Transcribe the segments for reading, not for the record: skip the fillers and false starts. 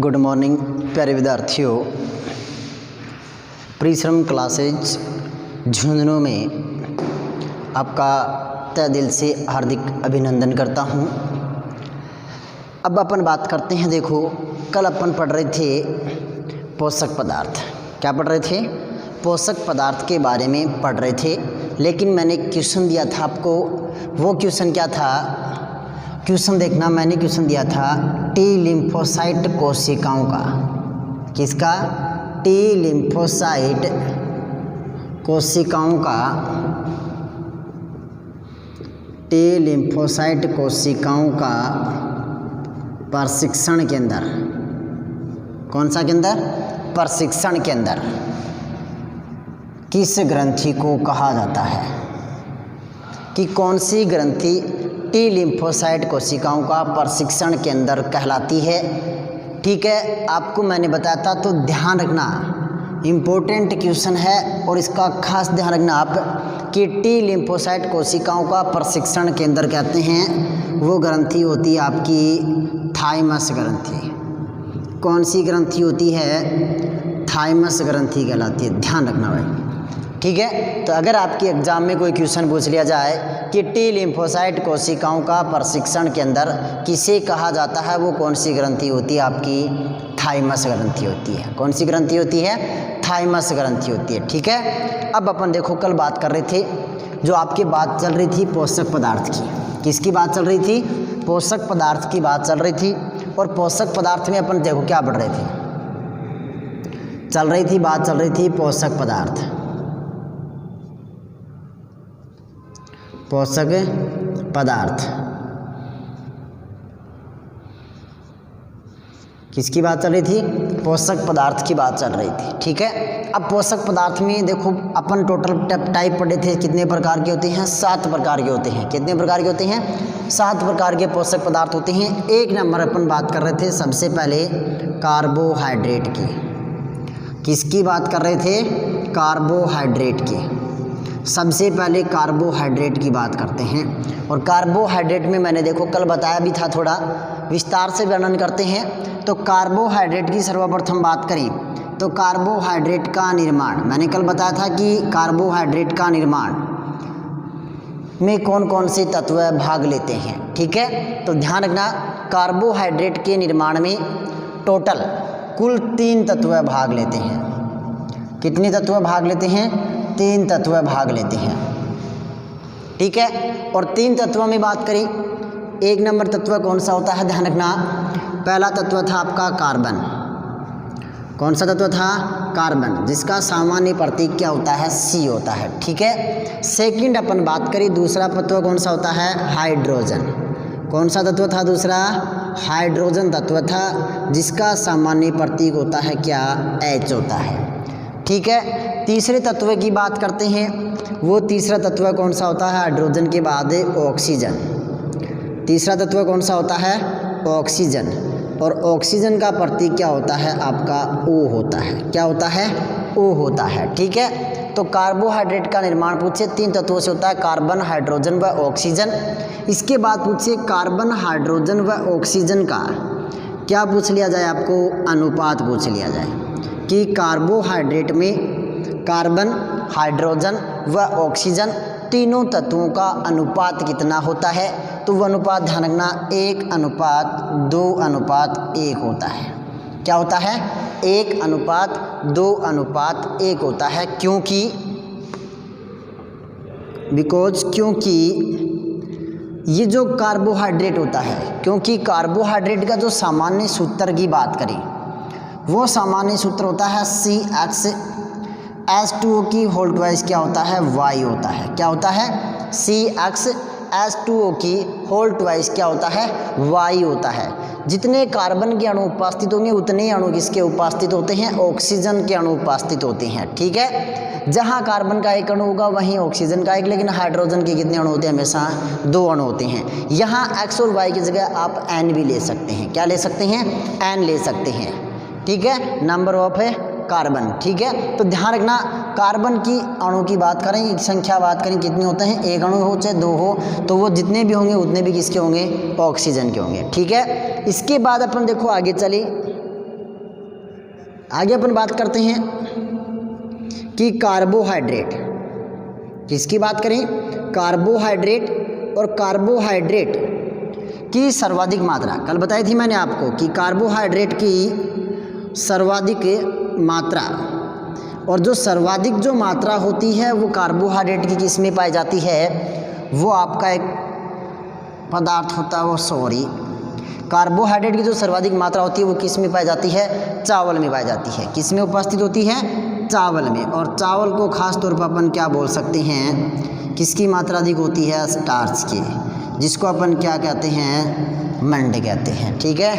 Good morning प्यारे विद्यार्थियों। परिश्रम क्लासेज झुंझुनू में आपका तहे दिल से हार्दिक अभिनंदन करता हूं। अब अपन बात करते हैं। देखो, कल अपन पढ़ रहे थे पोषक पदार्थ। क्या पढ़ रहे थे? पोषक पदार्थ के बारे में पढ़ रहे थे। लेकिन मैंने क्वेश्चन दिया था आपको। वो क्वेश्चन क्या था? क्वेश्चन देखना, मैंने क्वेश्चन दिया था टी लिम्फोसाइट कोशिकाओं का। किसका? टी लिम्फोसाइट कोशिकाओं का। टी लिम्फोसाइट कोशिकाओं का प्रशिक्षण के अंदर, कौन सा के अंदर? प्रशिक्षण के अंदर किस ग्रंथि को कहा जाता है? कि कौन सी ग्रंथि टी लिम्फोसाइट कोशिकाओं का प्रशिक्षण के अंदर कहलाती है? ठीक है, आपको मैंने बताया था, तो ध्यान रखना, इम्पोर्टेंट क्वेश्चन है और इसका खास ध्यान रखना आप कि टी लिम्फोसाइट कोशिकाओं का प्रशिक्षण के अंदर कहते हैं वो ग्रंथि होती है आपकी थाइमस ग्रंथि। कौन सी ग्रंथि होती है? थाइमस ग्रंथि कहलाती है। ध्यान रखना भाई, ठीक है। तो अगर आपके एग्जाम में कोई क्वेश्चन पूछ लिया जाए कि टी लिम्फोसाइट कोशिकाओं का प्रशिक्षण के अंदर किसे कहा जाता है, वो कौन सी ग्रंथि होती है? आपकी थाइमस ग्रंथि होती है। कौन सी ग्रंथि होती है? थाइमस ग्रंथि होती है। ठीक है। अब अपन देखो, कल बात कर रहे थे, जो आपकी बात चल रही थी पोषक पदार्थ की। किसकी बात चल रही थी? पोषक पदार्थ की बात चल रही थी। और पोषक पदार्थ में अपन देखो क्या पढ़ रहे थे? चल रही थी पोषक पदार्थ। पोषक पदार्थ किसकी बात चल रही थी? पोषक पदार्थ की बात चल रही थी। ठीक है। अब पोषक पदार्थ में देखो, अपन टोटल टाइप पढ़े थे। कितने प्रकार के होते हैं? 7 प्रकार के होते हैं। कितने प्रकार के होते हैं? 7 प्रकार के पोषक पदार्थ होते हैं। एक नंबर अपन बात कर रहे थे सबसे पहले कार्बोहाइड्रेट की। किसकी बात कर रहे थे? कार्बोहाइड्रेट की। सबसे पहले कार्बोहाइड्रेट की बात करते हैं। और कार्बोहाइड्रेट में मैंने देखो कल बताया भी था, थोड़ा विस्तार से वर्णन करते हैं। तो कार्बोहाइड्रेट की सर्वप्रथम बात करें तो कार्बोहाइड्रेट का निर्माण, मैंने कल बताया था कि कार्बोहाइड्रेट का निर्माण में कौन कौन से तत्व भाग लेते हैं। ठीक है। तो ध्यान रखना, कार्बोहाइड्रेट के निर्माण में टोटल कुल 3 तत्व भाग लेते हैं। कितने तत्व भाग लेते हैं? 3 तत्व भाग लेते हैं। ठीक है। और 3 तत्वों में बात करें, एक नंबर तत्व कौन सा होता है? ध्यान रखना, पहला तत्व था आपका कार्बन। कौन सा तत्व था? कार्बन, जिसका सामान्य प्रतीक क्या होता है? C होता है। ठीक है। सेकंड अपन बात करें, दूसरा तत्व कौन सा होता है? हाइड्रोजन। कौन सा तत्व था दूसरा? हाइड्रोजन तत्व था, जिसका सामान्य प्रतीक होता है क्या? H होता है। ठीक है। तीसरे तत्व की बात करते हैं। वो तीसरा तत्व कौन सा होता है? हाइड्रोजन के बाद ऑक्सीजन। तीसरा तत्व कौन सा होता है? ऑक्सीजन। और ऑक्सीजन का प्रतीक क्या होता है? आपका O होता है। क्या होता है? O होता है। ठीक है। तो कार्बोहाइड्रेट का निर्माण पूछे 3 तत्वों से होता है, कार्बन, हाइड्रोजन व ऑक्सीजन। इसके बाद पूछे कार्बन, हाइड्रोजन व ऑक्सीजन का क्या पूछ लिया जाए? आपको अनुपात पूछ लिया जाए कि कार्बोहाइड्रेट में कार्बन, हाइड्रोजन व ऑक्सीजन तीनों तत्वों का अनुपात कितना होता है? तो वह अनुपात ध्यान रखना 1:2:1 होता है। क्या होता है? 1:2:1 होता है। क्योंकि ये जो कार्बोहाइड्रेट होता है, क्योंकि कार्बोहाइड्रेट का जो सामान्य सूत्र की बात करें, वो सामान्य सूत्र होता है CHH2O की होल ट्वाइस क्या होता है? Y होता है। क्या होता है? CHH2O की होल ट्वाइस क्या होता है? Y होता है। जितने कार्बन के अणु उपस्थित होंगे उतने अणु किसके उपस्थित होते हैं? ऑक्सीजन के अणु उपस्थित होते हैं। ठीक है। जहाँ कार्बन का एक अणु होगा वहीं ऑक्सीजन का एक, लेकिन हाइड्रोजन के कितने अणु होते हैं? हमेशा 2 अणु होते हैं। यहाँ X और Y की जगह आप N भी ले सकते हैं। क्या ले सकते हैं? N ले सकते हैं। ठीक है। नंबर ऑफ है कार्बन। ठीक है। तो ध्यान रखना, कार्बन की अणु की बात करें, संख्या बात करें, कितने होते हैं? 1 अणु हो चाहे 2 हो, तो वो जितने भी होंगे उतने भी किसके होंगे? ऑक्सीजन के होंगे। ठीक है। इसके बाद अपन देखो आगे चले, आगे अपन बात करते हैं कि कार्बोहाइड्रेट, किसकी बात करें, कार्बोहाइड्रेट। और कार्बोहाइड्रेट की सर्वाधिक मात्रा, कल बताई थी मैंने आपको कि कार्बोहाइड्रेट की सर्वाधिक मात्रा, और जो सर्वाधिक जो मात्रा होती है वो कार्बोहाइड्रेट की किस में पाई जाती है, वो आपका एक पदार्थ होता है, वो कार्बोहाइड्रेट की जो सर्वाधिक मात्रा होती है वो किस में पाई जाती है, चावल में पाई जाती है। किस में उपस्थित होती है, चावल में। और चावल को खास तौर पर अपन क्या बोल सकते हैं, किसकी मात्रा अधिक होती है, स्टार्च की, जिसको अपन क्या कहते हैं, मंड कहते हैं। ठीक है,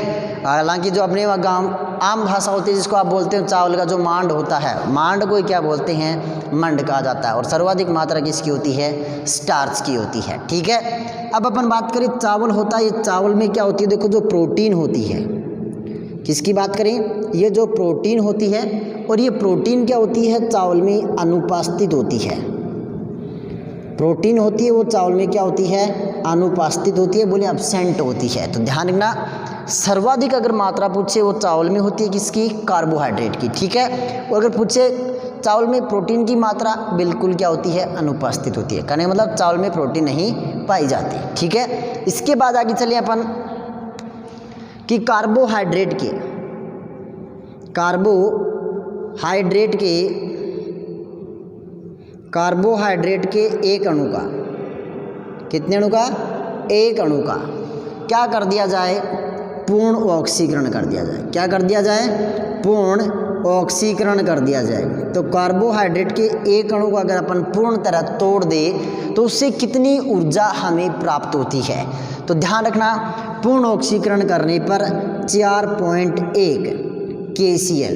हालांकि जो अपने गाँव आम भाषा होती है जिसको आप बोलते हैं चावल का जो मांड होता है, मांड को क्या बोलते हैं, मंड कहा जाता है। और सर्वाधिक मात्रा किसकी होती है, स्टार्च की होती है। ठीक है, अब अपन बात करें चावल होता है, ये चावल में क्या होती है, देखो जो प्रोटीन होती है, किसकी बात करें, ये जो प्रोटीन होती है, और ये प्रोटीन क्या होती है, चावल में अनुपस्थित होती है। प्रोटीन होती है वो चावल में क्या होती है, अनुपस्थित होती है, बोले एब्सेंट होती है। तो ध्यान रखना, सर्वाधिक अगर मात्रा पूछे वो चावल में होती है, किसकी, कार्बोहाइड्रेट की। ठीक है, और अगर पूछे चावल में प्रोटीन की मात्रा, बिल्कुल क्या होती है, अनुपस्थित होती है। कहने मतलब चावल में प्रोटीन नहीं पाई जाती। ठीक है, इसके बाद आगे चलिए अपन कि कार्बोहाइड्रेट के एक अणु का, कितने अणु का, एक अणु का क्या कर दिया जाए, पूर्ण ऑक्सीकरण कर दिया जाए। क्या कर दिया जाए, पूर्ण ऑक्सीकरण कर दिया जाए। तो कार्बोहाइड्रेट के एक अणु को अगर अपन पूर्ण तरह तोड़ दे तो उससे कितनी ऊर्जा हमें प्राप्त होती है। तो ध्यान रखना, पूर्ण ऑक्सीकरण करने पर 4.1 KCl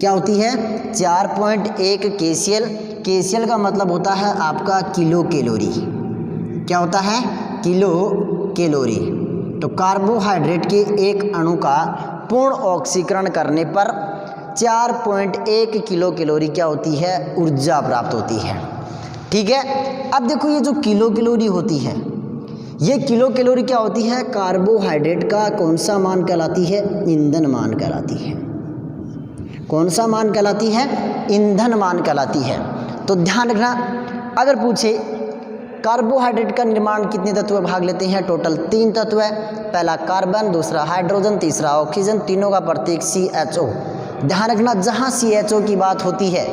क्या होती है, 4.1 KCl। KCl का मतलब होता है आपका किलो कैलोरी। क्या होता है, किलो कैलोरी। तो कार्बोहाइड्रेट के एक अणु का पूर्ण ऑक्सीकरण करने पर 4.1 किलो कैलोरी क्या होती है, ऊर्जा प्राप्त होती है। ठीक है, अब देखो ये जो किलो कैलोरी होती है, ये किलो कैलोरी क्या होती है, कार्बोहाइड्रेट का कौन सा मान कहलाती है, ईंधन मान कहलाती है। कौन सा मान कहलाती है, ईंधन मान कहलाती है। तो ध्यान रखना, अगर पूछे कार्बोहाइड्रेट का निर्माण कितने तत्व भाग लेते हैं, टोटल 3 तत्व है। पहला कार्बन, दूसरा हाइड्रोजन, तीसरा ऑक्सीजन, तीनों का प्रतीक CHO। ध्यान रखना, जहाँ CHO की बात होती है,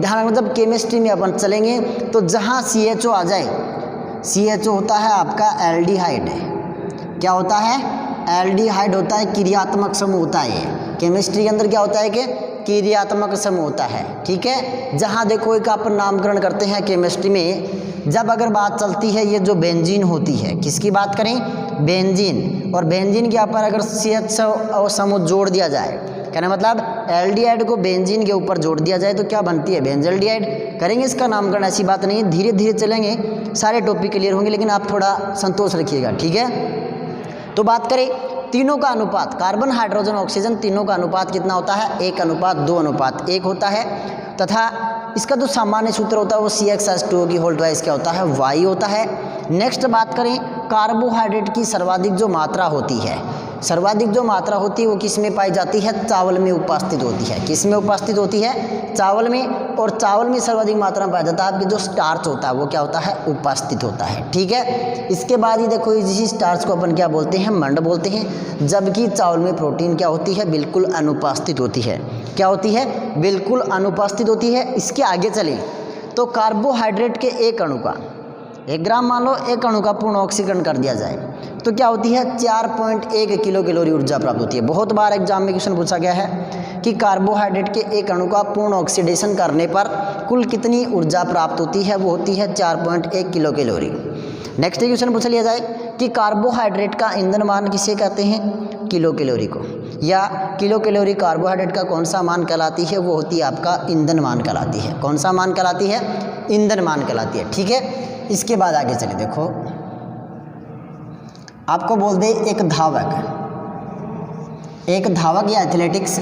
ध्यान रखना जब केमिस्ट्री में अपन चलेंगे तो जहाँ CHO आ जाए, CHO होता है आपका एल्डिहाइड। क्या होता है, एल्डिहाइड होता है, क्रियात्मक समूह होता है। केमिस्ट्री के अंदर क्या होता है कि क्रियात्मक समूह होता है। ठीक है, जहाँ देखो एक अपन नामकरण करते हैं केमिस्ट्री में, जब अगर बात चलती है ये जो बेंजीन होती है, किसकी बात करें, बेंजीन। और बेंजीन के ऊपर अगर CH समूह जोड़ दिया जाए, कहने मतलब एल्डिहाइड को बेंजीन के ऊपर जोड़ दिया जाए तो क्या बनती है, बेंजल्डिहाइड। करेंगे इसका नामकरण, ऐसी बात नहीं है, धीरे धीरे चलेंगे, सारे टॉपिक क्लियर होंगे, लेकिन आप थोड़ा संतोष रखिएगा। ठीक है, तो बात करें तीनों का अनुपात, कार्बन, हाइड्रोजन, ऑक्सीजन, तीनों का अनुपात कितना होता है, 1:2:1 होता है। तथा इसका जो सामान्य सूत्र होता है वो CHH2O की होल ट्वाइस क्या होता है, Y होता है। नेक्स्ट बात करें, कार्बोहाइड्रेट की सर्वाधिक जो मात्रा होती है, सर्वाधिक जो मात्रा होती है वो किस में पाई जाती है, चावल में उपस्थित होती है। किस में उपस्थित होती है, चावल में। और चावल में सर्वाधिक मात्रा में पाया जाता है आपके जो स्टार्च होता है वो क्या होता है, उपस्थित होता है। ठीक है, इसके बाद ही देखो इसी स्टार्च को अपन क्या बोलते हैं, मंड बोलते हैं। जबकि चावल में प्रोटीन क्या होती है, बिल्कुल अनुपस्थित होती है। क्या होती है, बिल्कुल अनुपस्थित होती है। इसके आगे चलें तो कार्बोहाइड्रेट के एक अणु का, 1 ग्राम मान लो, एक अणु का पूर्ण ऑक्सीकरण कर दिया जाए तो क्या होती है, 4.1 किलो कैलोरी ऊर्जा प्राप्त होती है। बहुत बार एग्जाम में क्वेश्चन पूछा गया है कि कार्बोहाइड्रेट के एक अणु का पूर्ण ऑक्सीडेशन करने पर कुल कितनी ऊर्जा प्राप्त होती है, वो होती है 4.1 किलो कैलोरी। नेक्स्ट क्वेश्चन पूछ लिया जाए कि कार्बोहाइड्रेट का ईंधन मान किसे कहते हैं, किलो कैलोरी को, या किलो कैलोरी कार्बोहाइड्रेट का कौन सा मान कहलाती है, वो होती है आपका ईंधन मान कहलाती है। कौन सा मान कहलाती है, ईंधन मान कहलाती है। ठीक है, इसके बाद आगे चले, देखो आपको बोल दे एक धावक या एथलेटिक्स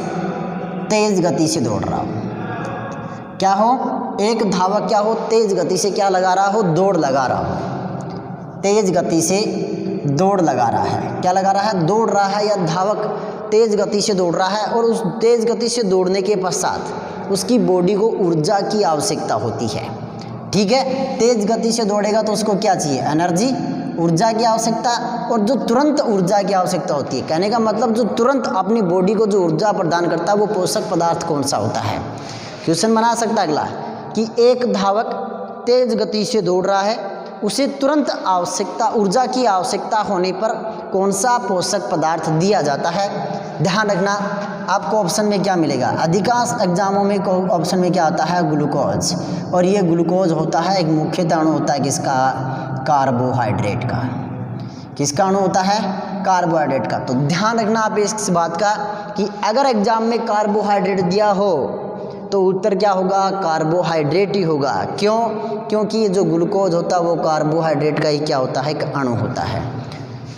तेज गति से दौड़ रहा हो, क्या हो, एक धावक क्या हो, तेज गति से क्या लगा रहा हो, दौड़ लगा रहा हो, तेज गति से दौड़ लगा रहा है। क्या लगा रहा है, दौड़ रहा है, या धावक तेज़ गति से दौड़ रहा है और उस तेज़ गति से दौड़ने के पश्चात उसकी बॉडी को ऊर्जा की आवश्यकता होती है। ठीक है, तेज़ गति से दौड़ेगा तो उसको क्या चाहिए, एनर्जी, ऊर्जा की आवश्यकता, और जो तुरंत ऊर्जा की आवश्यकता होती है, कहने का मतलब जो तुरंत अपनी बॉडी को जो ऊर्जा प्रदान करता है वो पोषक पदार्थ कौन सा होता है। क्वेश्चन बना सकता है अगला कि एक धावक तेज गति से दौड़ रहा है, उसे तुरंत आवश्यकता, ऊर्जा की आवश्यकता होने पर कौन सा पोषक पदार्थ दिया जाता है। ध्यान रखना, आपको ऑप्शन में क्या मिलेगा, अधिकांश एग्जामों में ऑप्शन में क्या आता है, ग्लूकोज, और ये ग्लूकोज होता है एक मुख्यतः अणु होता है किसका, कार्बोहाइड्रेट का। किसका अणु होता है, कार्बोहाइड्रेट का। तो ध्यान रखना आप इस बात का कि अगर एग्जाम में कार्बोहाइड्रेट दिया हो तो उत्तर क्या होगा, कार्बोहाइड्रेट ही होगा। क्यों, क्योंकि ये जो ग्लूकोज होता है वो कार्बोहाइड्रेट का ही क्या होता है, एक अणु होता है।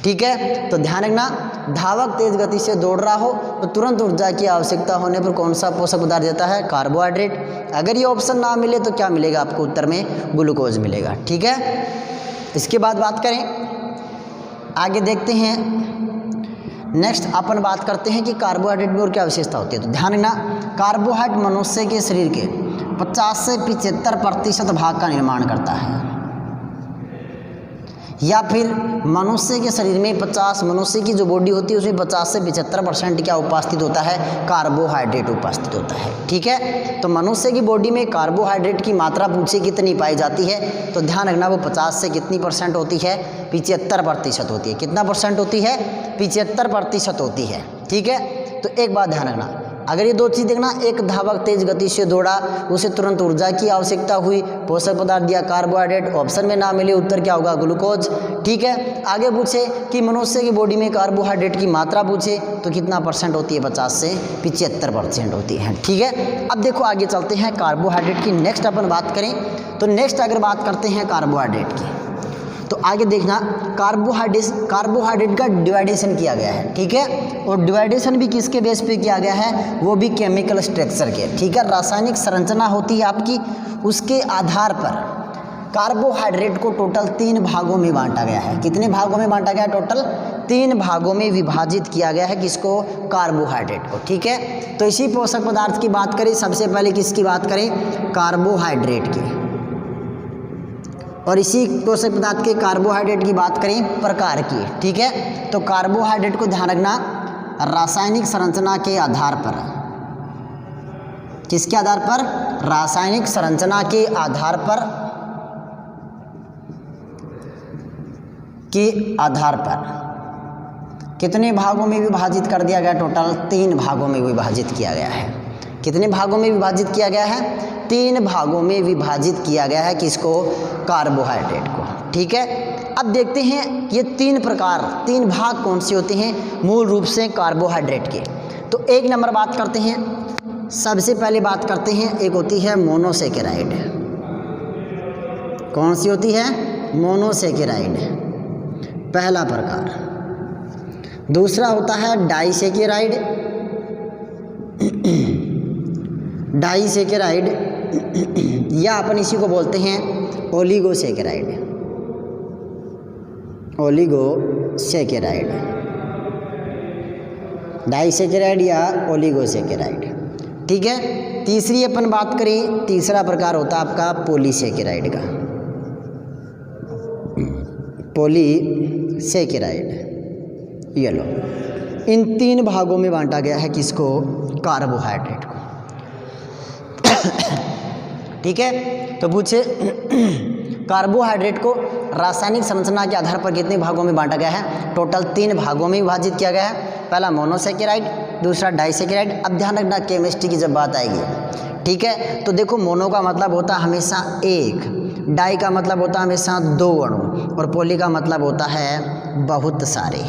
ठीक है, तो ध्यान रखना, धावक तेज गति से दौड़ रहा हो तो तुरंत ऊर्जा की आवश्यकता होने पर कौन सा पोषक पदार्थ देता है, कार्बोहाइड्रेट। अगर ये ऑप्शन ना मिले तो क्या मिलेगा आपको उत्तर में, ग्लूकोज मिलेगा। ठीक है, इसके बाद बात करें, आगे देखते हैं। नेक्स्ट अपन बात करते हैं कि कार्बोहाइड्रेट में और क्या विशेषता होती है। तो ध्यान रखना, कार्बोहाइड्रेट मनुष्य के शरीर के 50 से 75% भाग का निर्माण करता है, या फिर मनुष्य के शरीर में 50, मनुष्य की जो बॉडी होती है उसमें 50 से 75% क्या उपस्थित होता है, कार्बोहाइड्रेट उपस्थित होता है। ठीक है, तो मनुष्य की बॉडी में कार्बोहाइड्रेट की मात्रा पूछे कितनी पाई जाती है, तो ध्यान रखना वो 50 से कितनी % होती है, 75% होती है। कितना % होती है, 75% होती है। ठीक है, तो एक बात ध्यान रखना, अगर ये दो चीज़ देखना, एक धावक तेज गति से दौड़ा, उसे तुरंत ऊर्जा की आवश्यकता हुई, पोषक पदार्थ दिया कार्बोहाइड्रेट, ऑप्शन में ना मिले उत्तर क्या होगा, ग्लूकोज। ठीक है, आगे पूछे कि मनुष्य की बॉडी में कार्बोहाइड्रेट की मात्रा पूछे तो कितना % होती है, 50 से 75% होती है। ठीक है, अब देखो आगे चलते हैं कार्बोहाइड्रेट की। नेक्स्ट अपन बात करें तो नेक्स्ट अगर बात करते हैं कार्बोहाइड्रेट की, तो आगे देखना, कार्बोहाइड्रेट का डिवाइडेशन किया गया है। ठीक है, और डिवाइडेशन भी किसके बेस पे किया गया है, वो भी केमिकल स्ट्रक्चर के। ठीक है, रासायनिक संरचना होती है आपकी, उसके आधार पर कार्बोहाइड्रेट को टोटल 3 भागों में बांटा गया है। कितने भागों में बांटा गया है, टोटल 3 भागों में विभाजित किया गया है किसको, कार्बोहाइड्रेट को। ठीक है, तो इसी पोषक पदार्थ की बात करें, सबसे पहले किसकी बात करें, कार्बोहाइड्रेट की, और इसी पोषक पदार्थ के कार्बोहाइड्रेट की बात करें प्रकार की। ठीक है, तो कार्बोहाइड्रेट को ध्यान रखना, रासायनिक संरचना के आधार पर, किसके आधार पर, रासायनिक संरचना के आधार पर, कितने भागों में विभाजित कर दिया गया, टोटल 3 भागों में विभाजित किया गया है। कितने भागों में विभाजित किया गया है, 3 भागों में विभाजित किया गया है किसको, कार्बोहाइड्रेट को। ठीक है, अब देखते हैं ये 3 भाग कौन से होते हैं मूल रूप से कार्बोहाइड्रेट के। तो एक नंबर बात करते हैं, सबसे पहले बात करते हैं, एक होती है मोनोसेकेराइड। कौन सी होती है, मोनोसेकेराइड, पहला प्रकार। दूसरा होता है डाइसेकेराइड, डाइसेकेराइड, या अपन इसी को बोलते हैं ओलिगोसेकेराइड, ओलिगोसेकेराइड, डाइसेकेराइड या ओलिगोसेकेराइड। ठीक है, तीसरी अपन बात करें, तीसरा प्रकार होता है आपका पॉलीसेकेराइड का, पॉलीसेकेराइड। ये लो, इन 3 भागों में बांटा गया है किसको, कार्बोहाइड्रेट को। ठीक है, तो पूछे कार्बोहाइड्रेट को रासायनिक संरचना के आधार पर कितने भागों में बांटा गया है, टोटल 3 भागों में विभाजित किया गया है। पहला मोनोसेकेराइड, दूसरा डाइसेकेराइड। अब ध्यान रखना केमिस्ट्री की जब बात आएगी, ठीक है, तो देखो मोनो का मतलब होता है हमेशा एक, डाई का मतलब होता है हमेशा 2 अणु, और पोली का मतलब होता है बहुत सारे।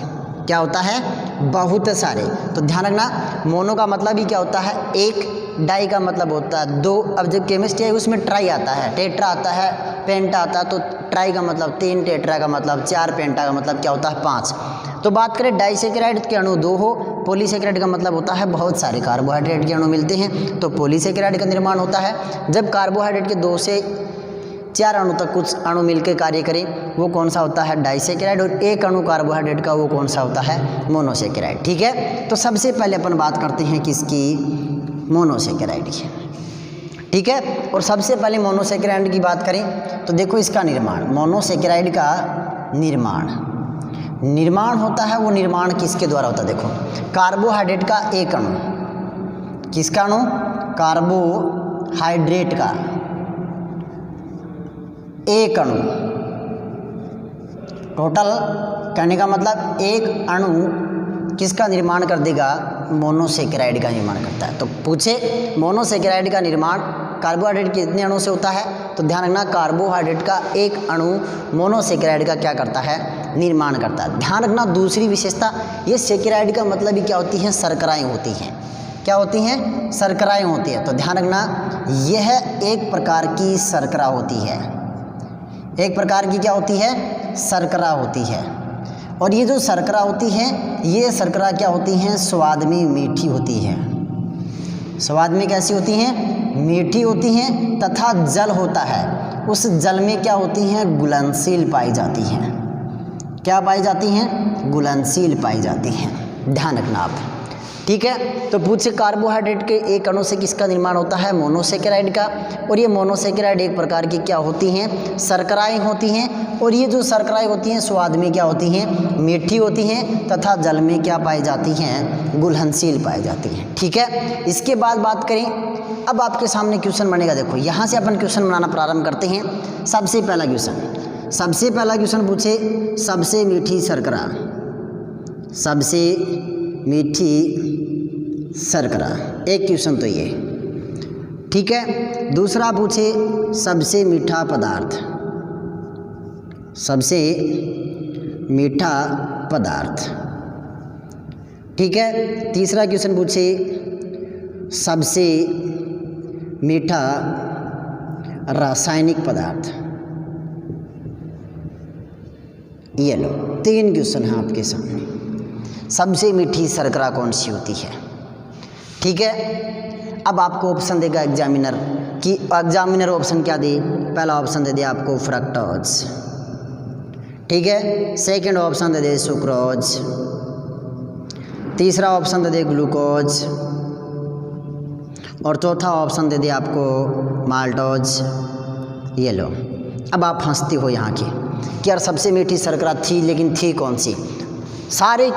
क्या होता है, बहुत सारे। तो ध्यान रखना, मोनो का मतलब ही क्या होता है, एक, डाई का मतलब होता है 2। अब जब केमिस्ट्री है उसमें ट्राई आता है, टेट्रा आता है, पेंटा आता है, तो ट्राई का मतलब 3, टेट्रा का मतलब 4, पेंटा का मतलब क्या होता है 5। तो बात करें डाइसेकेराइड के अणु 2 हो, पॉलीसेकेराइड का मतलब होता है बहुत सारे कार्बोहाइड्रेट के अणु मिलते हैं, तो पॉलीसेकेराइड का निर्माण होता है। जब कार्बोहाइड्रेट के 2 से 4 अणु तक कुछ अणु मिलकर कार्य करें वो कौन सा होता है डाइसेकेराइड, और 1 अणु कार्बोहाइड्रेट का वो कौन सा होता है मोनोसेकेराइड। ठीक है, तो सबसे पहले अपन बात करते हैं किसकी, मोनोसेकेराइड की। ठीक है, और सबसे पहले मोनोसेकेराइड की बात करें तो देखो इसका निर्माण, मोनोसेकेराइड का निर्माण होता है, वो निर्माण किसके द्वारा होता है, देखो कार्बोहाइड्रेट का 1 अणु, किसका अणु, कार्बोहाइड्रेट का 1 अणु, टोटल कहने का मतलब 1 अणु किसका निर्माण कर देगा, मोनोसेकेराइड का निर्माण करता है। तो पूछे मोनोसेकेराइड का निर्माण कार्बोहाइड्रेट के कितने अणु से होता है, तो ध्यान रखना कार्बोहाइड्रेट का 1 अणु मोनोसेकेराइड का क्या करता है, निर्माण करता है। ध्यान रखना दूसरी विशेषता, ये सेकेराइड का मतलब ही क्या होती है, शर्कराएं होती हैं। क्या होती हैं, शर्कराएं होती है। तो ध्यान रखना यह एक प्रकार की शर्करा होती है, एक प्रकार की क्या होती है, शर्करा होती है। और ये जो शर्करा होती है, ये शर्करा क्या होती हैं, स्वाद में मीठी होती है, स्वाद में कैसी होती हैं, मीठी होती हैं, तथा जल होता है, उस जल में क्या होती हैं, घुलनशील पाई जाती हैं। क्या पाई जाती हैं, घुलनशील पाई जाती हैं। ध्यान रखना आप। ठीक है, तो पूछे कार्बोहाइड्रेट के 1 अणु से किसका निर्माण होता है, मोनोसेकेराइड का। और ये मोनोसेकेराइड एक प्रकार की क्या होती हैं, शर्कराएं होती हैं। और ये जो शर्कराएं होती हैं स्वाद में क्या होती हैं, मीठी होती हैं, तथा जल में क्या पाई जाती हैं, घुलनशील पाई जाती हैं। ठीक है, इसके बाद बात करें, अब आपके सामने क्वेश्चन बनेगा। देखो यहाँ से अपन क्वेश्चन बनाना प्रारंभ करते हैं। सबसे पहला क्वेश्चन पूछे सबसे मीठी शर्करा, सबसे मीठी शर्करा, एक क्वेश्चन तो ये। ठीक है, दूसरा पूछे सबसे मीठा पदार्थ, सबसे मीठा पदार्थ। ठीक है, तीसरा क्वेश्चन पूछे सबसे मीठा रासायनिक पदार्थ। ये लो 3 क्वेश्चन हैं आपके सामने। सबसे मीठी शर्करा कौन सी होती है। ठीक है, अब आपको ऑप्शन देगा एग्जामिनर कि एग्जामिनर ऑप्शन क्या दे, पहला ऑप्शन दे दिया आपको फ्रक्टोज। ठीक है, सेकंड ऑप्शन दे दे सुक्रोज, तीसरा ऑप्शन दे दे ग्लूकोज, और चौथा ऑप्शन दे दिया आपको माल्टोज। ये लो, अब आप हंसते हो यहाँ की कि यार सबसे मीठी शर्करा थी, लेकिन थी कौन सी। सारे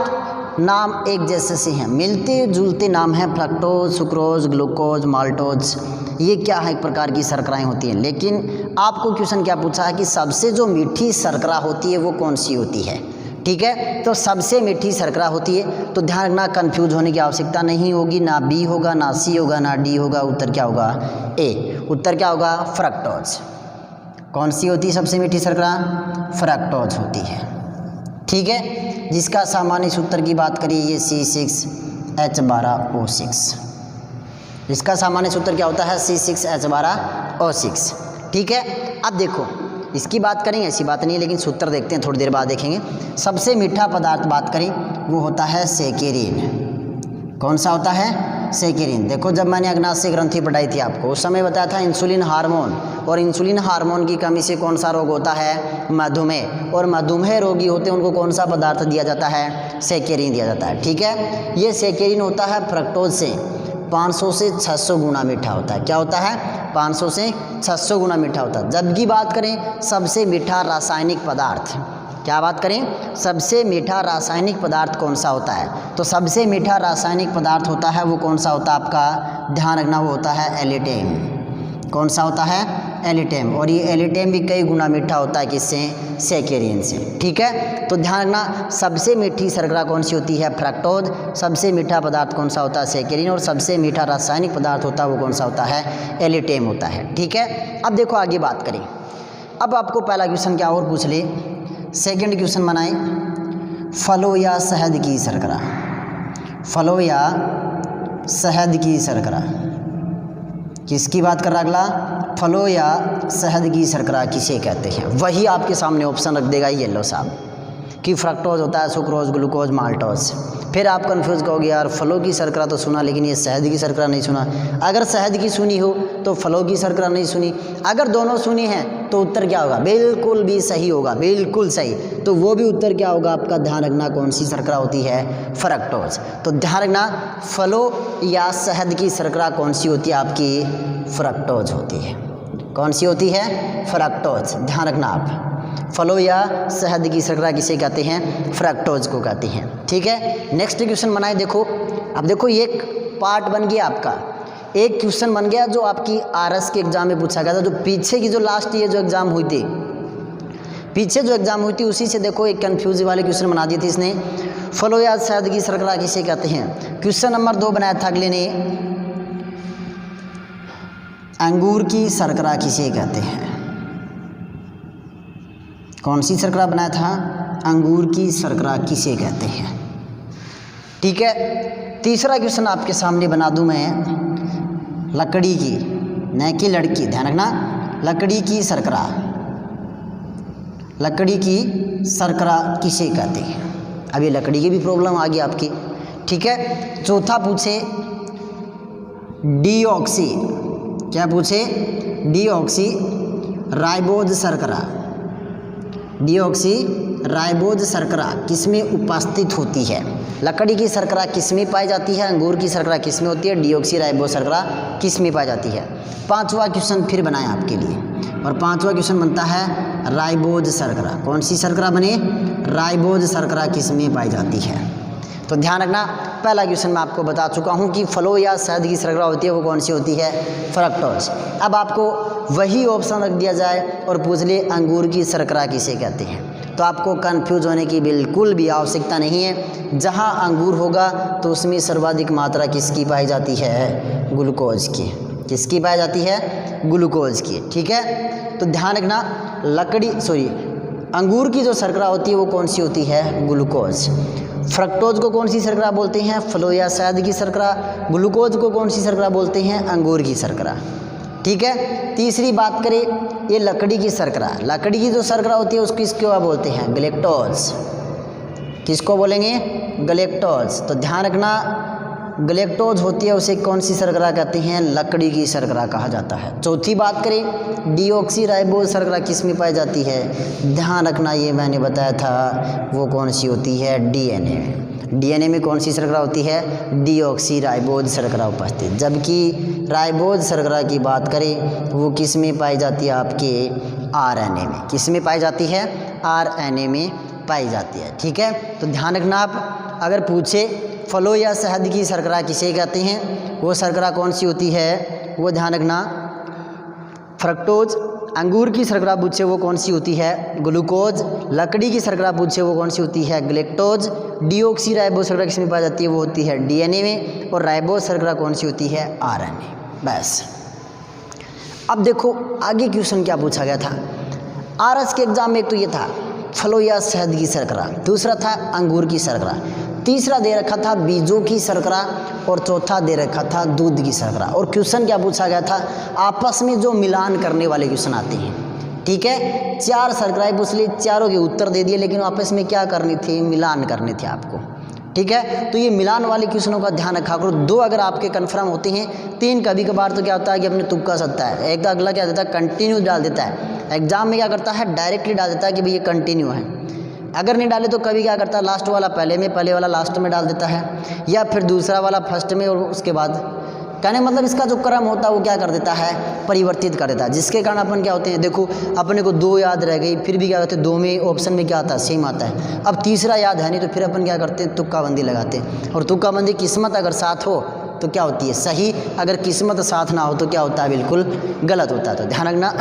नाम एक जैसे से हैं, मिलते जुलते नाम हैं, फ्रक्टोज, सुक्रोज, ग्लूकोज, माल्टोज। ये क्या है, एक प्रकार की शर्कराएं होती हैं। लेकिन आपको क्वेश्चन क्या पूछा है कि सबसे जो मीठी शर्करा होती है वो कौन सी होती है। ठीक है, तो सबसे मीठी शर्करा होती है। तो ध्यान रखना, कंफ्यूज होने की आवश्यकता नहीं होगी, ना बी होगा, ना सी होगा, ना डी होगा। उत्तर क्या होगा, ए। उत्तर क्या होगा, फ्रक्टोज। कौन सी होती है सबसे मीठी शर्करा, फ्रक्टोज होती है। ठीक है, जिसका सामान्य सूत्र की बात करिए ये C6H12O6, इसका सामान्य सूत्र क्या होता है, C6H12O6। ठीक है, अब देखो इसकी बात करेंगे, ऐसी बात नहीं है, लेकिन सूत्र देखते हैं, थोड़ी देर बाद देखेंगे। सबसे मीठा पदार्थ बात करें वो होता है सेकेरिन। कौन सा होता है, सेकेरिन। देखो जब मैंने अग्नाशय ग्रंथि पढ़ाई थी आपको, उस समय बताया था इंसुलिन हार्मोन, और इंसुलिन हार्मोन की कमी से कौन सा रोग होता है, मधुमेह। और मधुमेह रोगी होते हैं उनको कौन सा पदार्थ दिया जाता है, सेकेरिन दिया जाता है। ठीक है, ये सेकेरिन होता है फ्रक्टोज से 500 से 600 गुना मीठा होता है। क्या होता है, 500 से 600 गुना मीठा होता है। जबकि बात करें सबसे मीठा रासायनिक पदार्थ, क्या बात करें, सबसे मीठा रासायनिक पदार्थ कौन सा होता है, तो सबसे मीठा रासायनिक पदार्थ होता है वो कौन सा होता है आपका, ध्यान रखना, वो होता है एलिटेम। कौन सा होता है, एलिटेम। और ये एलिटेम भी कई गुना मीठा होता है किससे, सेकेरिन से। ठीक है, तो ध्यान रखना सबसे मीठी शर्करा कौन सी होती है, फ्रक्टोज। सबसे मीठा पदार्थ कौन सा होता है, सेकेरिन। और सबसे मीठा रासायनिक पदार्थ होता है वो कौन सा होता है, एलिटेम होता है। ठीक है, अब देखो आगे बात करें। अब आपको पहला क्वेश्चन क्या और पूछ ले, सेकंड क्वेश्चन बनाए, फलों या शहद की शर्करा, फलों या शहद की शर्करा, किसकी बात कर रहा अगला, फलों या शहद की शर्करा किसे कहते हैं। वही आपके सामने ऑप्शन रख देगा येलो साहब, कि फ्रक्टोज होता है सुक्रोज, ग्लूकोज, माल्टोज। फिर आप कंफ्यूज कहोगे यार फलों की शर्करा तो सुना लेकिन ये शहद की शर्करा नहीं सुना। अगर शहद की सुनी हो तो फलों की शर्करा नहीं सुनी। अगर दोनों सुनी हैं तो उत्तर क्या होगा? बिल्कुल भी सही होगा, बिल्कुल सही। तो वो भी उत्तर क्या होगा आपका? ध्यान रखना कौन सी शर्करा होती है? फ्रक्टोज। तो ध्यान रखना फलों या शहद की शर्करा कौन सी होती है आपकी? फ्रक्टोज होती है। कौन सी होती है? फ्रक्टोज। ध्यान रखना आप फलों या शहद की शर्करा किसे कहते हैं? फ्रक्टोज को कहते हैं। ठीक है, नेक्स्ट क्वेश्चन बनाए। देखो अब देखो ये एक पार्ट बन गया आपका, एक क्वेश्चन बन गया जो आपकी आरएस के एग्जाम में पूछा गया था। जो पीछे की जो लास्ट ये जो एग्जाम हुई थी, पीछे जो एग्जाम हुई थी उसी से देखो एक कंफ्यूज वाले क्वेश्चन बना दिए थे इसने। फलों या शहद की शर्करा किसे कहते हैं? क्वेश्चन नंबर 2 बनाया था अगले ने, अंगूर की शर्करा किसे कहते हैं? कौन सी शर्करा बनाया था? अंगूर की शर्करा किसे कहते हैं? ठीक है, तीसरा क्वेश्चन आपके सामने बना दूं मैं, लकड़ी की, न कि लड़की, ध्यान रखना, लकड़ी की शर्करा, लकड़ी की शर्करा किसे कहते हैं? अब ये लकड़ी की भी प्रॉब्लम आ गई आपकी। ठीक है, चौथा पूछे डीऑक्सी, क्या पूछे? डीऑक्सी राइबोज शर्करा, डीऑक्सी राइबोज शर्करा किसमें उपस्थित होती है? लकड़ी की शर्करा किसमें पाई जाती है? अंगूर की शर्करा किसमें होती है? डीऑक्सी राइबोज शर्करा किसमें पाई जाती है? पांचवा क्वेश्चन फिर बनाए आपके लिए, और पांचवा क्वेश्चन बनता है राइबोज शर्करा। कौन सी शर्करा बने? राइबोज शर्करा किसमें पाई जाती है? तो ध्यान रखना, पहला क्वेश्चन मैं आपको बता चुका हूं कि फलों या शहद की शर्करा होती है वो कौन सी होती है? फ्रक्टोज। अब आपको वही ऑप्शन रख दिया जाए और पूछ ले अंगूर की शर्करा किसे कहते हैं, तो आपको कंफ्यूज होने की बिल्कुल भी आवश्यकता नहीं है। जहां अंगूर होगा तो उसमें सर्वाधिक मात्रा किसकी पाई जाती है? ग्लूकोज की। किसकी पाई जाती है? ग्लूकोज की। ठीक है, तो ध्यान रखना अंगूर की जो शर्करा होती है वो कौन सी होती है? ग्लूकोज। फ्रक्टोज को कौन सी शर्करा बोलते हैं? फलों या शहद की शर्करा। ग्लूकोज को कौन सी शर्करा बोलते हैं? अंगूर की शर्करा। ठीक है, तीसरी बात करें ये लकड़ी की शर्करा, लकड़ी की जो शर्करा होती है उसको किसको बोलते हैं? गलेक्टोज। किसको बोलेंगे? गलेक्टोज। तो ध्यान रखना गलेक्टोज होती है उसे कौन सी शर्करा कहते हैं? लकड़ी की शर्करा कहा जाता है। चौथी बात करें डीऑक्सी राइबोज शर्करा किस में पाई जाती है? ध्यान रखना ये मैंने बताया था वो कौन सी होती है? डीएनए में। डीएनए में कौन सी शर्करा होती है? डीऑक्सी राइबोज शर्करा उपस्थित। जबकि राइबोज शर्करा की बात करें वो किस में पाई जाती है? आपके आरएनए में। किस में पाई जाती है? आरएनए में पाई जाती है। ठीक है, तो ध्यान रखना आप अगर पूछे फलों या शहद की शर्करा किसे कहते हैं, वो शर्करा कौन सी होती है? वो ध्यान रखना फ्रक्टोज। अंगूर की शर्करा पूछे वो कौन सी होती है? ग्लूकोज। लकड़ी की शर्करा पूछे वो कौन सी होती है? ग्लेक्टोज। डीऑक्सी राइबोज शर्करा किसमें पाई जाती है? वो होती है डीएनए में। और राइबोज शर्करा कौन सी होती है? आरएनए। बस अब देखो आगे क्वेश्चन क्या पूछा गया था आरएस के एग्जाम में। एक तो ये था फलों या शहद की शर्करा, दूसरा था अंगूर की शर्करा, तीसरा दे रखा था बीजों की शर्करा, और चौथा दे रखा था दूध की शर्करा। और क्वेश्चन क्या पूछा गया था? आपस में जो मिलान करने वाले क्वेश्चन आते हैं। ठीक है, 4 शर्कराएं पूछ ली, चारों के उत्तर दे दिए, लेकिन आपस में क्या करनी थी? मिलान करने थे आपको। ठीक है, तो ये मिलान वाले क्वेश्चनों का ध्यान रखा करो। 2 अगर आपके कन्फर्म होते हैं, 3 कभी कभार तो क्या होता है कि अपने तुक्का सकता है। एक अगला क्या देता है? कंटिन्यू डाल देता है। एग्जाम में क्या करता है? डायरेक्टली डाल देता है कि भाई ये कंटिन्यू है। अगर नहीं डाले तो कभी क्या करता है? लास्ट वाला पहले में, पहले वाला लास्ट में डाल देता है, या फिर दूसरा वाला फर्स्ट में और उसके बाद। कहने मतलब इसका जो क्रम होता है वो क्या कर देता है? परिवर्तित कर देता है, जिसके कारण अपन क्या होते हैं, देखो अपने को 2 याद रह गई, फिर भी क्या करते हैं 2 में ऑप्शन में क्या आता है? सेम आता है। अब तीसरा याद है नहीं तो फिर अपन क्या करते हैं? तुक्काबंदी लगाते हैं। और तुक्काबंदी किस्मत अगर साथ हो तो क्या होती है? सही। अगर किस्मत साथ ना हो तो क्या होता है? बिल्कुल गलत होता है। तो ध्यान रखना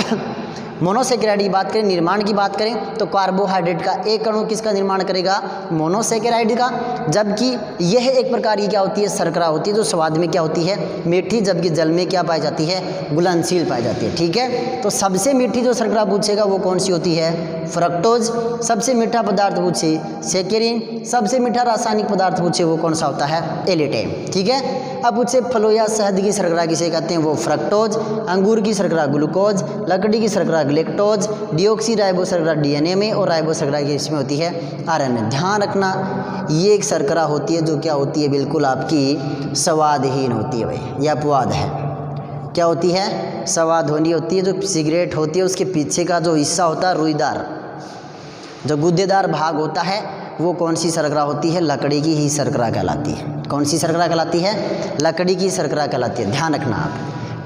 मोनोसेकेराइड की बात करें, निर्माण की बात करें तो कार्बोहाइड्रेट का एक अणु किसका निर्माण करेगा? मोनोसेकेराइड का। जबकि यह एक प्रकार की क्या होती है? शर्करा होती है, जो स्वाद में क्या होती है? मीठी, जबकि जल में क्या पाई जाती है? घुलनशील पाई जाती है। ठीक है, तो सबसे मीठी जो शर्करा पूछेगा वो कौन सी होती है? फ्रक्टोज। सबसे मीठा पदार्थ पूछे सेकेरिन। सबसे मीठा रासायनिक पदार्थ पूछे वो कौन सा होता है? एलिटेम। ठीक है, अब पूछे फलों या शहद की शर्करा किसे कहते हैं? वो फ्रक्टोज। अंगूर की शर्करा ग्लूकोज, लकड़ी की शर्करा अलग लेक्टोज, डीऑक्सी राइबो शर्करा डीएनए में और राइबो शर्करा की इसमें होती है आरएनए। ध्यान रखना ये एक शर्करा होती है जो क्या होती है, बिल्कुल आपकी स्वादहीन होती है भाई, यह अपवाद है। क्या होती है, स्वादहीन होती है। जो सिगरेट होती है उसके पीछे का जो हिस्सा होता है रुईदार, जो गुद्देदार भाग होता है, वो कौन सी शर्करा होती है, लकड़ी की ही शर्करा कहलाती है। कौन सी शर्करा कहलाती है, लकड़ी की शर्करा कहलाती है, ध्यान रखना आप,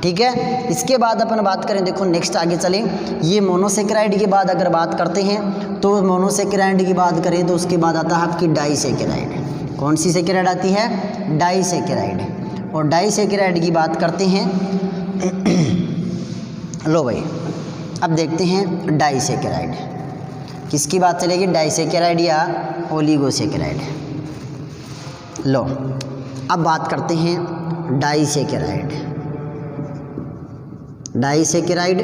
ठीक है। इसके बाद अपन बात करें, देखो नेक्स्ट आगे चलें, ये मोनोसेकेराइड के बाद अगर बात करते हैं तो मोनोसेकेराइड की बात करें तो उसके बाद आता है आपकी डाइसेकेराइड। कौन सी सेकेराइड आती है, डाइसेकेराइड। और डाइसेकेराइड की बात करते हैं लो भाई अब देखते हैं डाइसेकेराइड, किसकी बात चलेगी, डाइसेकेराइड या ओलिगोसेकेराइड। लो अब बात करते हैं डाइसेकेराइड। डाइसेकेराइड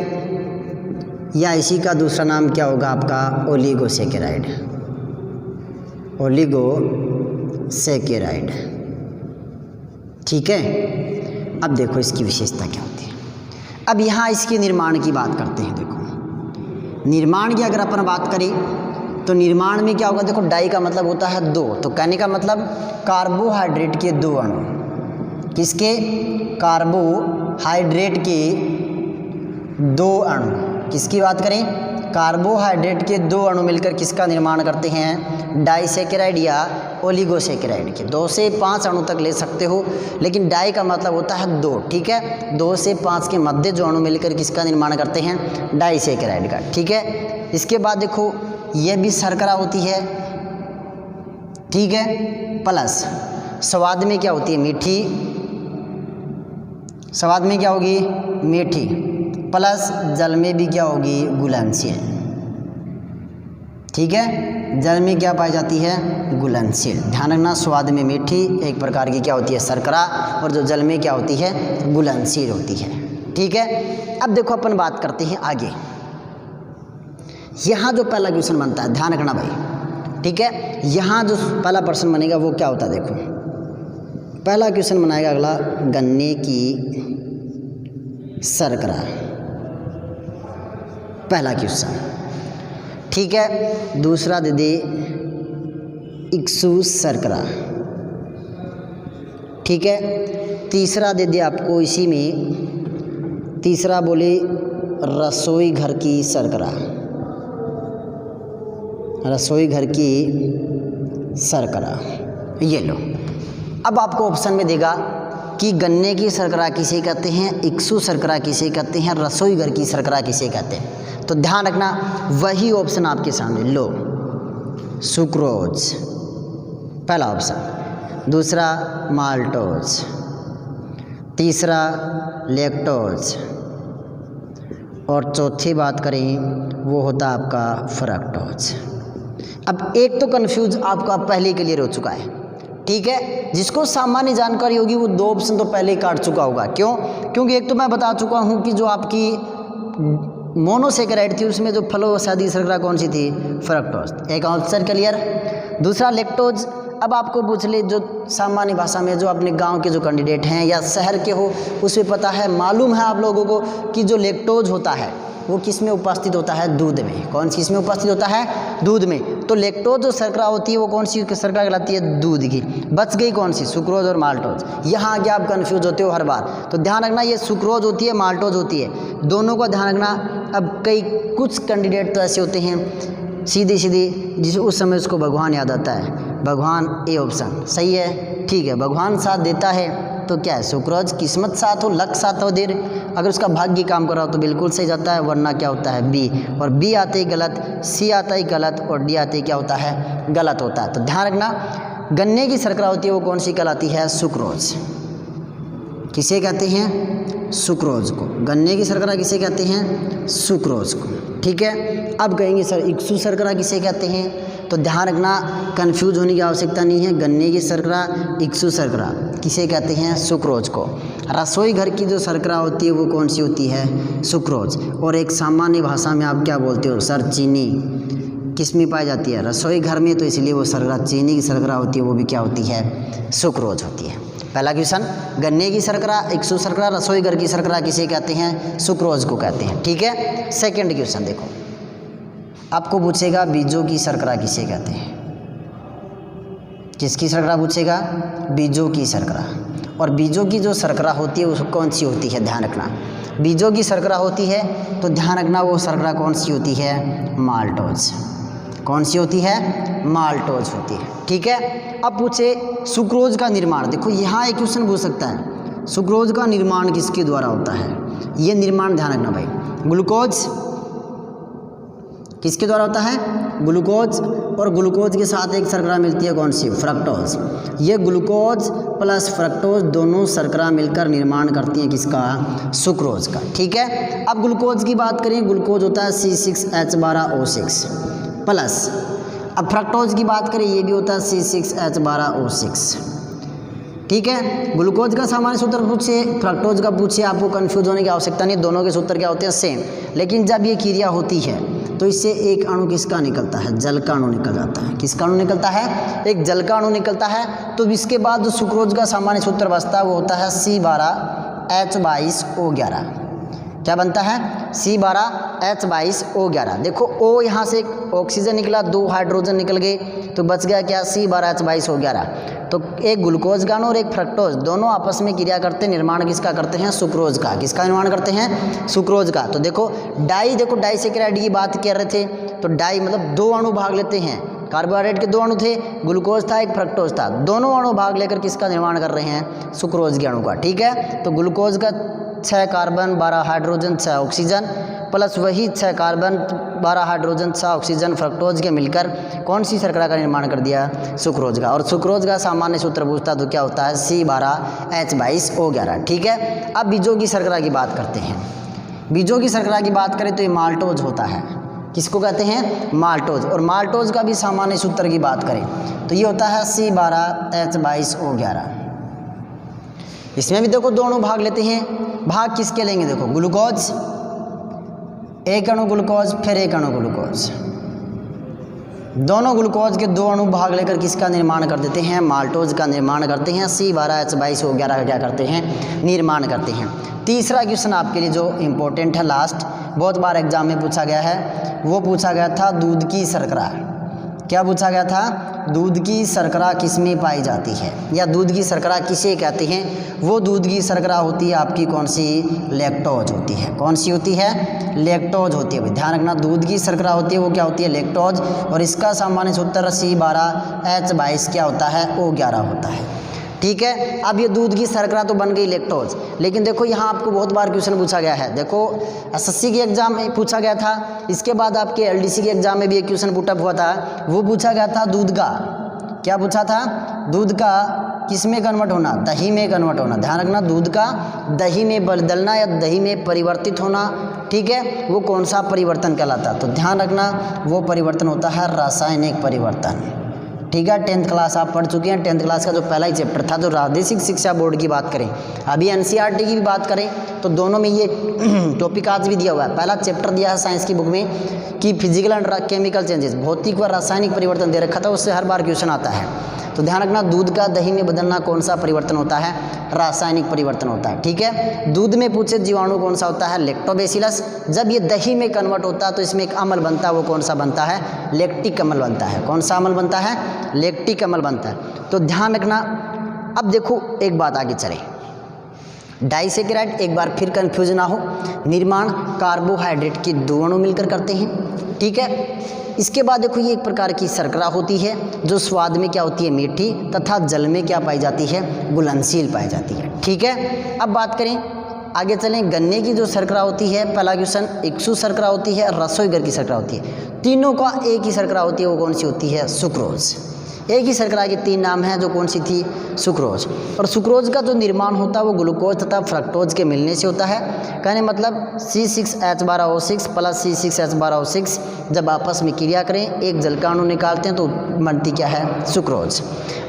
या इसी का दूसरा नाम क्या होगा आपका, ओलिगोसेकेराइड। ओलिगोसेकेराइड, ठीक है। अब देखो इसकी विशेषता क्या होती है। अब यहाँ इसके निर्माण की बात करते हैं। देखो निर्माण की अगर अपन बात करें तो निर्माण में क्या होगा, देखो डाई का मतलब होता है दो, तो कहने का मतलब कार्बोहाइड्रेट के दो अणु, किसके, कार्बोहाइड्रेट के दो अणु, किसकी बात करें, कार्बोहाइड्रेट के दो अणु मिलकर किसका निर्माण करते हैं, डाइसेकेराइड या ओलिगोसेकेराइड के। 2 से 5 अणु तक ले सकते हो, लेकिन डाई का मतलब होता है दो, ठीक है। 2 से 5 के मध्य जो अणु मिलकर किसका निर्माण करते हैं, डाइसेकेराइड का, ठीक है। इसके बाद देखो यह भी शर्करा होती है, ठीक है, प्लस स्वाद में क्या होती है, मीठी, स्वाद में क्या होगी, मीठी, प्लस जल में भी क्या होगी, घुलनशील, ठीक है। जल में क्या पाई जाती है, घुलनशील। ध्यान रखना स्वाद में मीठी एक प्रकार की क्या होती है, शर्करा, और जो जल में क्या होती है, घुलनशील होती है, ठीक है। अब देखो अपन बात करते हैं आगे। यहाँ जो पहला क्वेश्चन बनता है, ध्यान रखना भाई, ठीक है। यहाँ जो पहला प्रश्न बनेगा वो क्या होता है, देखो पहला क्वेश्चन बनाएगा अगला, गन्ने की शर्करा, पहला क्वेश्चन, ठीक है। दूसरा दे दे इक्सु शर्करा, ठीक है। तीसरा दे दे आपको इसी में, तीसरा बोले रसोई घर की शर्करा, रसोई घर की शर्करा, ये लो। अब आपको ऑप्शन में देगा कि गन्ने की शर्करा किसे कहते हैं, इक्सु शर्करा किसे कहते हैं, रसोई घर की शर्करा किसे कहते हैं। तो ध्यान रखना वही ऑप्शन आपके सामने, लो सुक्रोज पहला ऑप्शन, दूसरा माल्टोज, तीसरा लैक्टोज, और चौथी बात करें वो होता आपका फ्रक्टोज। अब एक तो कंफ्यूज आपका पहले क्लियर हो चुका है, ठीक है। जिसको सामान्य जानकारी होगी वो 2 ऑप्शन तो पहले ही काट चुका होगा, क्यों, क्योंकि एक तो मैं बता चुका हूँ कि जो आपकी मोनोसेकेराइड थी उसमें जो फलोसादी शर्करा कौन सी थी, फ्रक्टोज, एक आंसर क्लियर। दूसरा लैक्टोज, अब आपको पूछ ले जो सामान्य भाषा में जो अपने गांव के जो कैंडिडेट हैं या शहर के हो उसमें पता है, मालूम है आप लोगों को कि जो लैक्टोज होता है वो किस में उपस्थित होता है, दूध में। कौन सी इसमें उपस्थित होता है, दूध में। तो लैक्टोज जो शर्करा होती है वो कौन सी शर्करा कहलाती है, दूध की। बच गई कौन सी, सुक्रोज और माल्टोज। यहाँ आगे आप कंफ्यूज होते हो हर बार, तो ध्यान रखना ये सुक्रोज होती है, माल्टोज होती है, दोनों का ध्यान रखना। अब कई कुछ कैंडिडेट तो ऐसे होते हैं सीधे सीधे जिस उस समय उसको भगवान याद आता है, भगवान, ए ऑप्शन सही है, ठीक है। भगवान साथ देता है तो क्या है, सुक्रोज, किस्मत साथ हो, लक साथ हो, देर अगर उसका भाग्य काम कर रहा हो तो बिल्कुल सही जाता है, वरना क्या होता है बी, और बी आते ही गलत, सी आता ही गलत, और डी आते ही क्या होता है, गलत होता है। तो ध्यान रखना गन्ने की शर्करा होती है वो कौन सी कहलाती है, सुक्रोज। किसे कहते हैं, सुक्रोज को। गन्ने की शर्करा किसे कहते हैं, सुक्रोज को, ठीक है। अब कहेंगे सर इक्सु शर्करा किसे कहते हैं, तो ध्यान रखना कंफ्यूज होने की आवश्यकता नहीं है। गन्ने की शर्करा, इक्सु शर्करा किसे कहते हैं, सुक्रोज को। रसोई घर की जो शर्करा होती है वो कौन सी होती है, सुक्रोज। और एक सामान्य भाषा में आप क्या बोलते हो सर, चीनी किस में पाई जाती है, रसोई घर में, तो इसलिए वो शर्करा चीनी की शर्करा होती है वो भी क्या होती है, सुक्रोज होती है। पहला क्वेश्चन, गन्ने की शर्करा, इक्सू शर्करा, रसोई घर की शर्करा किसे कहते हैं? सुक्रोज को कहते हैं। ठीक है। सेकंड क्वेश्चन देखो, आपको पूछेगा बीजों की शर्करा किसे कहते हैं? किसकी शर्करा पूछेगा? बीजों की शर्करा। और बीजों की जो शर्करा होती है वो कौन सी होती है? ध्यान रखना, बीजों की शर्करा होती है तो ध्यान रखना वो शर्करा कौन सी होती है? माल्टोज। कौन सी होती है? माल्टोज होती है। ठीक है। अब पूछे सुक्रोज का निर्माण, देखो यहाँ एक क्वेश्चन पूछ सकता है, सुक्रोज का निर्माण किसके द्वारा होता है? ये निर्माण ध्यान रखना भाई, ग्लूकोज किसके द्वारा होता है? ग्लूकोज, और ग्लूकोज के साथ एक शर्करा मिलती है कौन सी? फ्रक्टोज। ये ग्लूकोज प्लस फ्रक्टोज दोनों शर्करा मिलकर निर्माण करती हैं किसका? सुक्रोज का। ठीक है। अब ग्लूकोज की बात करें, ग्लूकोज होता है C6H12O6 प्लस, अब फ्रक्टोज की बात करें ये भी होता है C6H12O6। ठीक है। ग्लूकोज का सामान्य सूत्र पूछिए, फ्रक्टोज का पूछिए, आपको कंफ्यूज होने की आवश्यकता नहीं, दोनों के सूत्र क्या होते हैं? सेम। लेकिन जब ये क्रिया होती है तो इससे एक अणु किसका निकलता है? जल का अणु निकल जाता है। किसका अणु निकलता है? एक जल का अणु निकलता है। तो इसके बाद जो सुक्रोज का सामान्य सूत्र बचता है वो होता है C12H22O11। क्या बनता है? C12H22O11। देखो O यहाँ से एक ऑक्सीजन निकला, 2 हाइड्रोजन निकल गए, तो बच गया क्या? C12H22O11। तो एक ग्लूकोज का अणु और एक फ्रक्टोज दोनों आपस में क्रिया करते, निर्माण किसका करते हैं? सुक्रोज का। किसका निर्माण करते हैं? सुक्रोज का। तो देखो डाई, देखो डाइसैकेराइड की बात कर रहे थे, तो डाई मतलब 2 अणु भाग लेते हैं, कार्बोहाइड्रेट के 2 अणु थे, ग्लूकोज था, एक फ्रक्टोज था, दोनों अणु भाग लेकर किसका निर्माण कर रहे हैं? सुक्रोज के अणु का। ठीक है। तो ग्लूकोज का 6 कार्बन 12 हाइड्रोजन 6 ऑक्सीजन प्लस वही 6 कार्बन 12 हाइड्रोजन 6 ऑक्सीजन फ्रक्टोज के मिलकर कौन सी शर्करा का निर्माण कर दिया? सुक्रोज का। और सुक्रोज का सामान्य सूत्र पूछता तो क्या होता है? C12H22O11। ठीक है। अब बीजों की शर्करा की बात करते हैं। बीजों की शर्करा की बात करें तो ये माल्टोज होता है। किसको कहते हैं? माल्टोज। और माल्टोज का भी सामान्य सूत्र की बात करें तो ये होता है C12H22O11। इसमें भी देखो 2 अणु भाग लेते हैं, भाग किसके लेंगे? देखो ग्लूकोज, एक अणु ग्लूकोज, फिर एक अणु ग्लूकोज, दोनों ग्लूकोज के 2 अणु भाग लेकर किसका निर्माण कर देते हैं? माल्टोज का निर्माण करते हैं। C12H22O11 का क्या करते हैं? निर्माण करते हैं। तीसरा क्वेश्चन आपके लिए जो इम्पोर्टेंट है, लास्ट, बहुत बार एग्जाम में पूछा गया है, वो पूछा गया था दूध की शर्करा। क्या पूछा गया था? दूध की शर्करा किस में पाई जाती है, या दूध की शर्करा किसे कहते हैं? वो दूध की शर्करा होती है आपकी कौन सी? लैक्टोज होती है। कौन सी होती है? लैक्टोज होती है। ध्यान रखना, दूध की शर्करा होती है वो क्या होती है? लैक्टोज। और इसका सामान्य सूत्र C12H22 क्या होता है? O11 होता है। ठीक है। अब ये दूध की शर्करा तो बन गई लैक्टोज, लेकिन देखो यहाँ आपको बहुत बार क्वेश्चन पूछा गया है। देखो SSC के एग्जाम में पूछा गया था, इसके बाद आपके LDC के एग्जाम में भी एक क्वेश्चन पुटअप हुआ था, वो पूछा गया था दूध का। क्या पूछा था? दूध का किस में कन्वर्ट होना? दही में कन्वर्ट होना। ध्यान रखना, दूध का दही में बदलना या दही में परिवर्तित होना। ठीक है। वो कौन सा परिवर्तन कहलाता? तो ध्यान रखना, वो परिवर्तन होता है रासायनिक परिवर्तन। ठीक है। 10th क्लास आप पढ़ चुके हैं। 10th क्लास का जो पहला ही चैप्टर था, जो प्रादेशिक शिक्षा बोर्ड की बात करें, अभी NCERT की भी बात करें, तो दोनों में ये टॉपिक आज भी दिया हुआ है। पहला चैप्टर दिया है साइंस की बुक में कि फिजिकल एंड केमिकल चेंजेस, भौतिक व रासायनिक परिवर्तन दे रखा था, उससे हर बार क्वेश्चन आता है। तो ध्यान रखना, दूध का दही में बदलना कौन सा परिवर्तन होता है? रासायनिक परिवर्तन होता है। ठीक है। दूध में पूछे जीवाणु कौन सा होता है? लैक्टोबैसिलस। जब ये दही में कन्वर्ट होता है तो इसमें एक अम्ल बनता है, वो कौन सा बनता है? लैक्टिक अम्ल बनता है। कौन सा अम्ल बनता है? लैक्टिक अम्ल बनता है। तो ध्यान रखना। अब देखो एक बात आगे चले, डाइसैकेराइड, एक बार फिर कंफ्यूज ना हो, निर्माण कार्बोहाइड्रेट के 2 अणु मिलकर करते हैं। ठीक है। इसके बाद देखो ये एक प्रकार की शर्करा होती है जो स्वाद में क्या होती है? मीठी, तथा जल में क्या पाई जाती है? घुलनशील पाई जाती है। ठीक है। अब बात करें, आगे चलें, गन्ने की जो शर्करा होती है, पहला क्वेश्चन, इक्सू शर्करा होती है, रसोई घर की शर्करा होती है, तीनों का एक ही शर्करा होती है, वो कौन सी होती है? सुक्रोज। एक ही शर्करा के 3 नाम हैं, जो कौन सी थी? सुक्रोज। और सुक्रोज का जो निर्माण होता है वो ग्लूकोज तथा फ्रक्टोज के मिलने से होता है। कहने मतलब C6H12O6 प्लस C6H12O6 जब आपस में क्रिया करें, एक जल का अणु निकालते हैं तो बनती क्या है? सुक्रोज।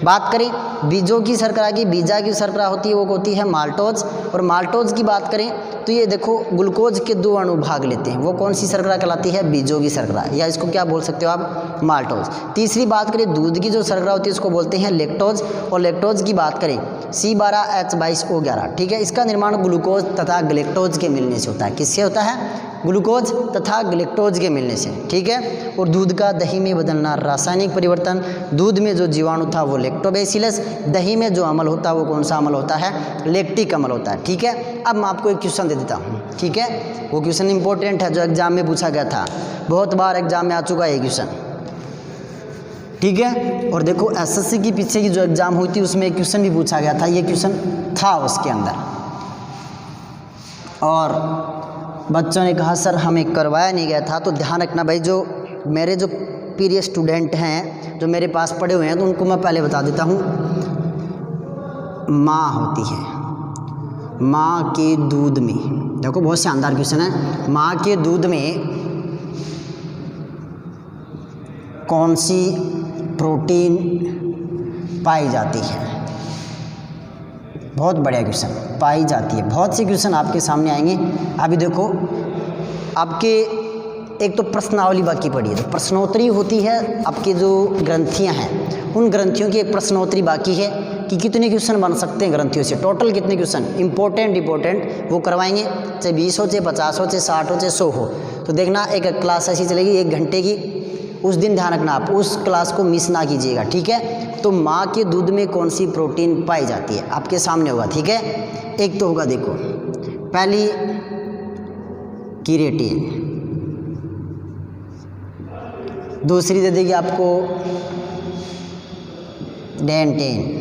बात करें बीजों की शर्करा की, बीजा की शर्करा होती है वो होती है माल्टोज। और माल्टोज की बात करें तो ये देखो ग्लूकोज के 2 अणु भाग लेते हैं, वो कौन सी शर्करा कहलाती है? बीजों की शर्करा, या इसको क्या बोल सकते हो आप? माल्टोज। तीसरी बात करें दूध की जो शर्करा होती है उसको बोलते हैं लैक्टोज। और लैक्टोज की बात करें C12H22O11, ठीक है, इसका निर्माण ग्लूकोज तथा ग्लेक्टोज के मिलने से होता है। किससे होता है? ग्लूकोज तथा ग्लेक्टोज के मिलने से, ठीक है। और दूध का दही में बदलना, रासायनिक परिवर्तन, दूध में जो जीवाणु था वो लैक्टोबैसिलस, दही में जो अमल होता है वो कौन सा अमल होता है? लैक्टिक अमल होता है, ठीक है। अब मैं आपको एक क्वेश्चन दे देता हूँ, ठीक है, वो क्वेश्चन इंपॉर्टेंट है जो एग्जाम में पूछा गया था, बहुत बार एग्जाम में आ चुका है ये क्वेश्चन, ठीक है। और देखो एसएससी की पीछे की जो एग्जाम हुई थी उसमें एक क्वेश्चन भी पूछा गया था, ये क्वेश्चन था उसके अंदर, और बच्चों ने कहा सर हमें करवाया नहीं गया था। तो ध्यान रखना भाई, जो मेरे जो प्रिय स्टूडेंट हैं जो मेरे पास पढ़े हुए हैं तो उनको मैं पहले बता देता हूँ। माँ होती है, माँ के दूध में, देखो बहुत शानदार क्वेश्चन है, माँ के दूध में कौन सी प्रोटीन पाई जाती है? बहुत बढ़िया क्वेश्चन, पाई जाती है। बहुत से क्वेश्चन आपके सामने आएंगे। अभी देखो आपके एक तो प्रश्नावली बाकी पड़ी है, तो प्रश्नोत्तरी होती है, आपकी जो ग्रंथियां हैं उन ग्रंथियों की एक प्रश्नोत्तरी बाकी है कि कितने क्वेश्चन बन सकते हैं ग्रंथियों से, टोटल कितने क्वेश्चन इंपॉर्टेंट वो करवाएंगे, चाहे 20 हो, चाहे 50 हो, चाहे 60 हो, चाहे 100 हो। तो देखना एक क्लास ऐसी चलेगी 1 घंटे की, उस दिन ध्यान रखना आप उस क्लास को मिस ना कीजिएगा, ठीक है। तो माँ के दूध में कौन सी प्रोटीन पाई जाती है आपके सामने होगा, ठीक है। एक तो होगा देखो, पहली केराटिन, दूसरी दे देगी आपको डेंटिन,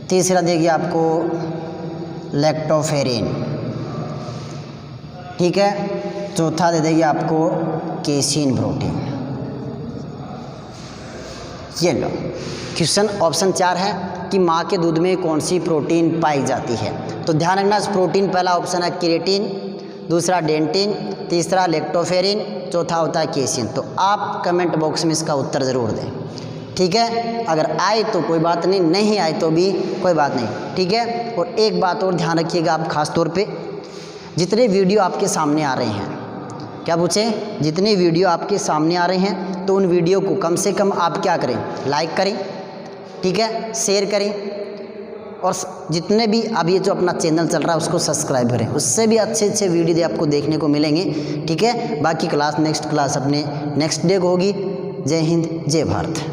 तीसरा देगी आपको लैक्टोफेरिन, ठीक है, चौथा दे देगी आपको केसीन प्रोटीन। ये लो क्वेश्चन ऑप्शन 4 है कि माँ के दूध में कौन सी प्रोटीन पाई जाती है। तो ध्यान रखना, प्रोटीन पहला ऑप्शन है केराटिन, दूसरा डेंटिन, तीसरा लैक्टोफेरिन, चौथा होता है केसीन। तो आप कमेंट बॉक्स में इसका उत्तर ज़रूर दें, ठीक है। अगर आए तो कोई बात नहीं, नहीं आए तो भी कोई बात नहीं, ठीक है। और एक बात और ध्यान रखिएगा आप खास तौर पे, जितने वीडियो आपके सामने आ रहे हैं, क्या पूछे, जितने वीडियो आपके सामने आ रहे हैं तो उन वीडियो को कम से कम आप क्या करें, लाइक करें, ठीक है, शेयर करें, और जितने भी अब ये जो अपना चैनल चल रहा है उसको सब्सक्राइब करें, उससे भी अच्छे वीडियो आपको देखने को मिलेंगे, ठीक है। बाकी क्लास नेक्स्ट क्लास अपने नेक्स्ट डे को होगी। जय हिंद, जय भारत।